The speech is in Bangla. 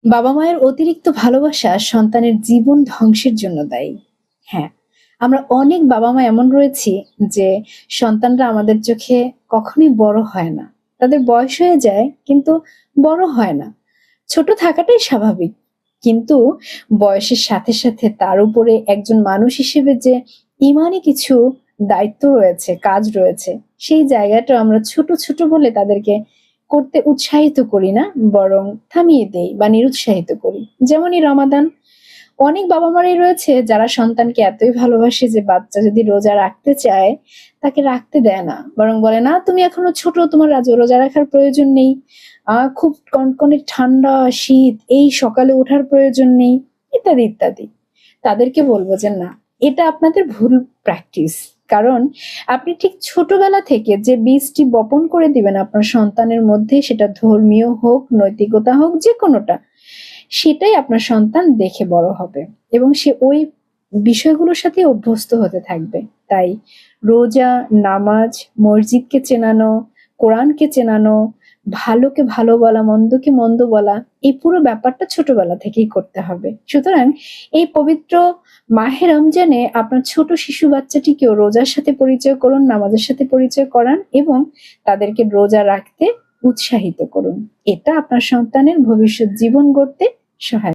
বাবা মায়ের অতিরিক্ত ভালোবাসা সন্তানের জীবন ধ্বংসের জন্য দায়ী। হ্যাঁ, আমরা অনেক বাবা মা এমন রয়েছি যে সন্তানরা আমাদের চোখে কখনোই বড় হয় না। তাদের বয়স হয়ে যায় কিন্তু বড় হয় না। ছোট থাকাটাই স্বাভাবিক। কিন্তু বয়সের সাথে সাথে তার উপরে একজন মানুষ হিসেবে যে ইমানি কিছু দায়িত্ব রয়েছে, কাজ রয়েছে, সেই জায়গাটা আমরা ছোট ছোট বলে তাদেরকে করতে উৎসাহিত করি না, বরং থামিয়ে দেই বা নিরুৎসাহিত করি। যেমনই রমাদান, অনেক বাবা-মারাই রয়েছে যারা সন্তানকে এতই ভালোবাসে যে বাচ্চা যদি রোজা রাখতে চায়, তাকে রাখতে দেয় না। বরং বলে, "না, তুমি এখনো ছোট, তোমার রোজা রাখার প্রয়োজন নেই। খুব কনকনে ঠান্ডা, শীত, এই সকালে ওঠার প্রয়োজন নেই।" ইত্যাদি, ইত্যাদি। তাদেরকে বলব যে, "না, এটা আপনাদের ভুল প্র্যাকটিস। কারণ আপনি ঠিক ছোটবেলা থেকে যে বীজটি বপন করে দিবেন আপনার সন্তানের মধ্যে, সেটা ধর্মীয় হোক, নৈতিকতা হোক, যেকোনোটা, সেটাই আপনার সন্তান দেখে বড় হবে এবং সে ওই বিষয়গুলোর সাথে অভ্যস্ত হতে থাকবে। তাই রোজা, নামাজ, মসজিদকে চেনানো, কোরআনকে চেনানো, ভালোকে ভালো বলা, মন্দকে মন্দ বলা, এই পুরো ব্যাপারটা ছোটবেলা থেকেই করতে হবে। সুতরাং এই পবিত্র মাহে রমজানে আপনার ছোট শিশু বাচ্চাটিকেও রোজার সাথে পরিচয় করুন, নামাজের সাথে পরিচয় করান এবং তাদেরকে রোজা রাখতে উৎসাহিত করুন। এটা আপনার সন্তানের ভবিষ্যৎ জীবন গড়তে সহায়ক।